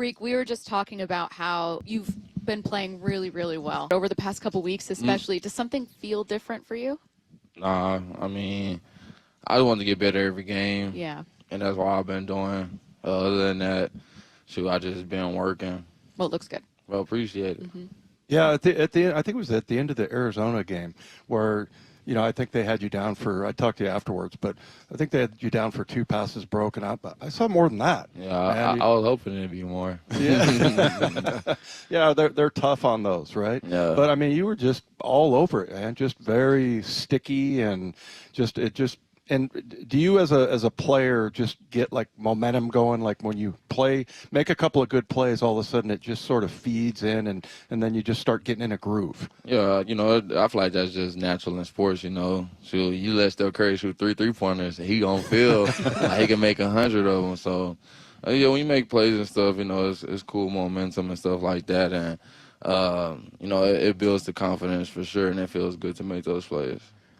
Riq, we were just talking about how you've been playing really, really well over the past couple weeks, especially. Does something feel different for you? Nah, I mean, I want to get better every game. Yeah. And that's what I've been doing. Other than that, shoot, I just been working. Well, it looks good. Well, appreciate it. Yeah, at the end, I think it was at the end of the Arizona game where, you know, I think they had you down for, I talked to you afterwards, but I think they had you down for 2 passes broken up. I saw more than that. Yeah, I was hoping it'd be more. Yeah, yeah, they're tough on those, right? Yeah. But, I mean, you were just all over it, man, just very sticky and and do you as a player just get like momentum going, like when you make a couple of good plays, all of a sudden it just sort of feeds in and then you just start getting in a groove? Yeah, you know, I feel like that's just natural in sports, you know. So you let Steph Curry shoot 3 3-pointers, he gonna feel like he can make 100 of them. So, yeah, when you make plays and stuff, you know, it's cool momentum and stuff like that. And, you know, it builds the confidence for sure, and it feels good to make those plays.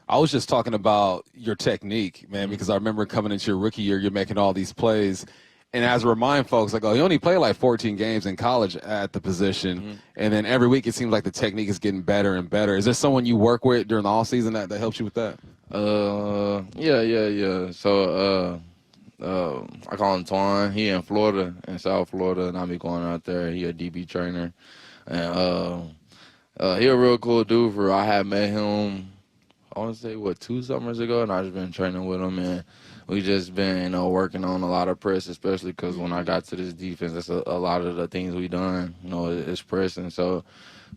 I was just talking about your technique, man, because I remember coming into your rookie year, you're making all these plays. And as I remind folks, like, oh, you only play like 14 games in college at the position. And then every week it seems like the technique is getting better and better. Is there someone you work with during the offseason that helps you with that? Yeah. So I call him Twan. He in Florida, in South Florida, and I be going out there. He a DB trainer. And he a real cool dude. I had met him, I want to say, 2 summers ago, and I just been training with him, and we just been, you know, working on a lot of press, especially because when I got to this defense, that's a lot of the things we done, you know, it's pressing. So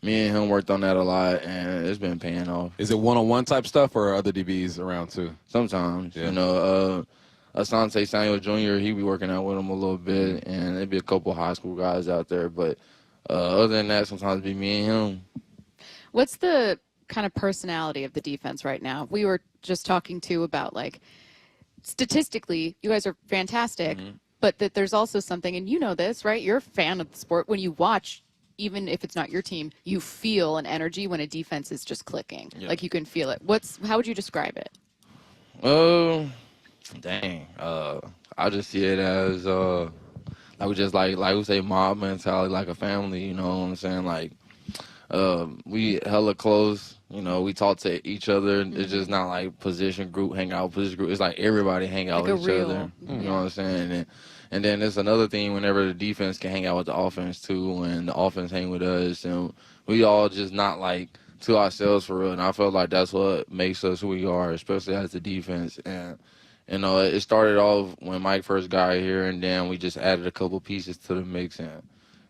me and him worked on that a lot, and it's been paying off. Is it one-on-one type stuff or are other DBs around too? Sometimes, yeah. You know, Asante Samuel Jr., he be working out with him a little bit, and there'd be a couple high school guys out there, but other than that, sometimes it'd be me and him. What's the kind of personality of the defense right now? We were just talking too about, like, statistically, you guys are fantastic, but that there's also something, and you know this, right? You're a fan of the sport. When you watch, even if it's not your team, you feel an energy when a defense is just clicking. Yeah. Like, you can feel it. How would you describe it? I just see it as like we just like we say mob mentality, like a family, you know what I'm saying? Like, we hella close, you know, we talk to each other. It's just not like position group, hang out, position group. It's like everybody hang out with each other. You know what I'm saying? And then there's another thing whenever the defense can hang out with the offense too, and the offense hang with us, and we all just not like to ourselves for real. And I feel like that's what makes us who we are, especially as the defense. And, you know, it started off when Mike first got here, and then we just added a couple pieces to the mix, and,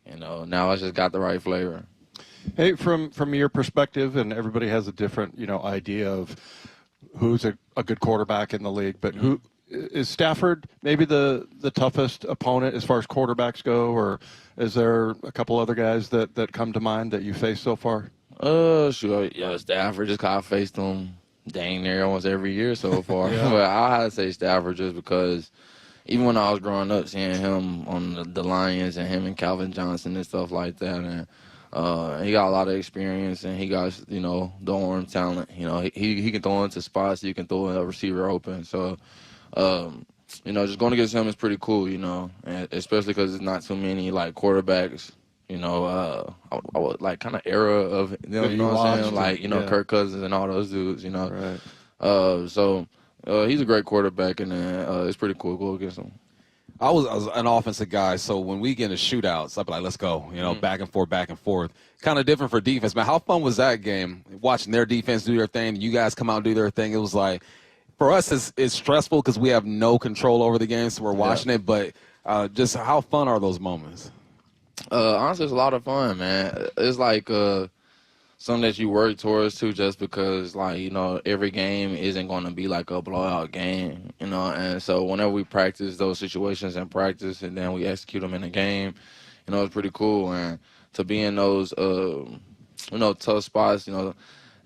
you know, now it's just got the right flavor. Hey, from your perspective, and everybody has a different, you know, idea of who's a good quarterback in the league, but who is Stafford maybe the toughest opponent as far as quarterbacks go, or is there a couple other guys that come to mind that you faced so far? Sure, yeah, Stafford, just 'cause I faced him dang near almost every year so far. Yeah. But I had to say Stafford just because even when I was growing up, seeing him on the Lions and him and Calvin Johnson and stuff like that, and he got a lot of experience, and he got, you know, the arm talent. You know, he can throw into spots, you can throw a receiver open. So, you know, just going against him is pretty cool, you know, and especially because there's not too many, like, quarterbacks, you know, I would, like, kind of era of, you know what I'm saying? Like, you know, Kirk Cousins and all those dudes, you know. Right. So he's a great quarterback, and it's pretty cool to go against him. I was an offensive guy, so when we get into shootouts, I'd be like, let's go, you know, back and forth. Kind of different for defense, man. How fun was that game, watching their defense do their thing, and you guys come out and do their thing? It was like, for us, it's stressful because we have no control over the game, so we're watching it, but just how fun are those moments? Honestly, it's a lot of fun, man. It's like something that you work towards, too, just because, like, you know, every game isn't going to be like a blowout game, you know, and so whenever we practice those situations in practice and then we execute them in a game, you know, it's pretty cool. And to be in those, you know, tough spots, you know,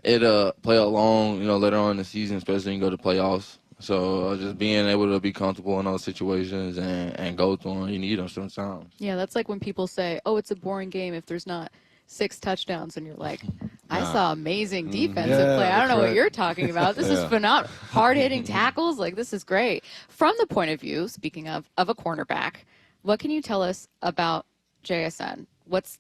it play along, you know, later on in the season, especially when you go to playoffs. So just being able to be comfortable in those situations and go through them, you need them sometimes. Yeah, that's like when people say, oh, it's a boring game if there's not 6 touchdowns, and you're like, I saw amazing defensive play. I don't know what you're talking about. This is phenomenal. Hard-hitting tackles, like, this is great. From the point of view, speaking of a cornerback, what can you tell us about JSN? What's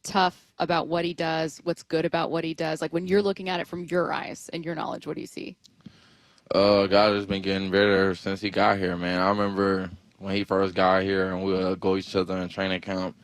tough about what he does? What's good about what he does? Like when you're looking at it from your eyes and your knowledge, what do you see? God has been getting better since he got here, man. I remember when he first got here and we would go each other in training camp.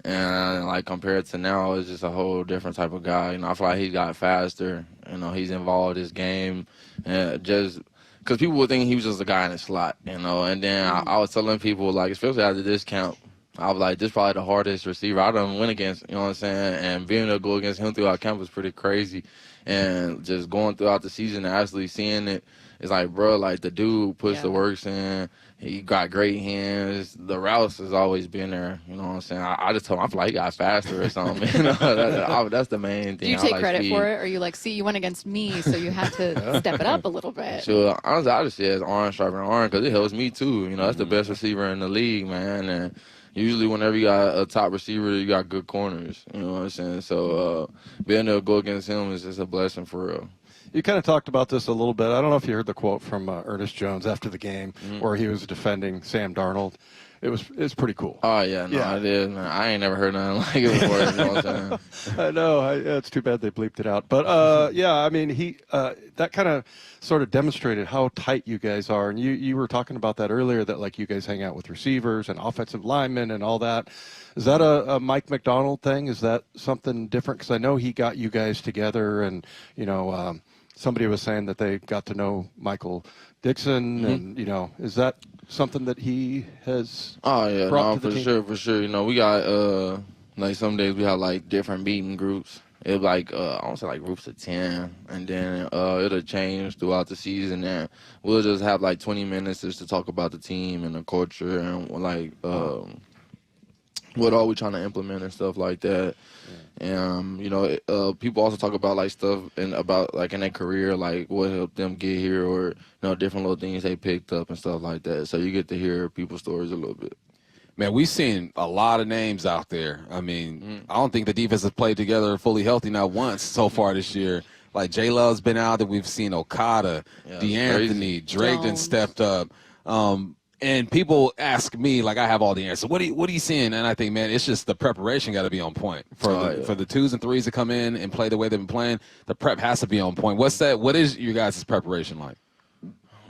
And, like, compared to now, it's just a whole different type of guy. You know, I feel like he got faster. You know, he's involved in his game. And just because people would think he was just a guy in the slot, you know. And then I was telling people, like, especially after this camp, I was like, this is probably the hardest receiver I done win against, you know what I'm saying? And being able to go against him throughout camp was pretty crazy. And just going throughout the season and actually seeing it, it's like, bro, like, the dude puts the works in. He got great hands. The routes has always been there. You know what I'm saying? I just told him I feel like he got faster or something. You know, that's the main thing. Do you take credit for it? Or are you like, see, you went against me, so you had to step it up a little bit? Sure. Honestly, I just say it's arm sharpening arm because it helps me too. You know, that's the best receiver in the league, man. And usually whenever you got a top receiver, you got good corners. You know what I'm saying? So being able to go against him is just a blessing for real. You kind of talked about this a little bit. I don't know if you heard the quote from Ernest Jones after the game where he was defending Sam Darnold. It's pretty cool. Oh, yeah. No, I did, man. I ain't never heard nothing like it before. You know what I'm saying? I know. It's too bad they bleeped it out. But, yeah, I mean, that kind of sort of demonstrated how tight you guys are. And you were talking about that earlier, that, like, you guys hang out with receivers and offensive linemen and all that. Is that a Mike Macdonald thing? Is that something different? Because I know he got you guys together and, you know, somebody was saying that they got to know Michael Dixon, and, you know, is that something that he has brought to the team? For sure. You know, we got, like, some days we have, like, different meeting groups. It like, I don't say, like, groups of 10, and then it'll change throughout the season, and we'll just have, like, 20 minutes just to talk about the team and the culture and, like, what are we trying to implement and stuff like that. And, you know, people also talk about, like, stuff about, like, in their career, like, what helped them get here or, you know, different little things they picked up and stuff like that. So you get to hear people's stories a little bit. Man, we've seen a lot of names out there. I mean, I don't think the defense has played together fully healthy not once so far this year. Like, J-Love's been out there. We've seen Okada, DeAnthony, Drake done stepped up. And people ask me, like, I have all the answers. What are you seeing? And I think, man, it's just the preparation got to be on point. For the 2s and 3s to come in and play the way they've been playing, the prep has to be on point. What is your guys' preparation like?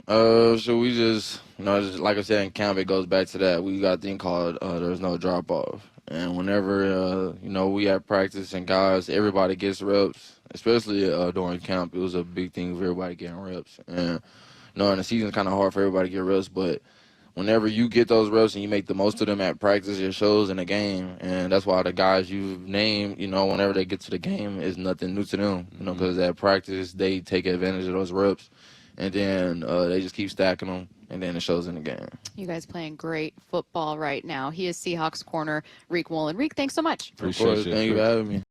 So we just, you know, just, like I said, in camp, it goes back to that. We got a thing called there's no drop-off. And whenever, you know, we have practice and guys, everybody gets reps, especially during camp. It was a big thing for everybody getting reps. And, you know, in the season, it's kind of hard for everybody to get reps, but whenever you get those reps and you make the most of them at practice, it shows in the game. And that's why the guys you've named, you know, whenever they get to the game, is nothing new to them. You know, because at practice, they take advantage of those reps. And then they just keep stacking them, and then it shows in the game. You guys playing great football right now. He is Seahawks corner Riq Woolen. Riq, thanks so much. Appreciate you. Thank you for having me.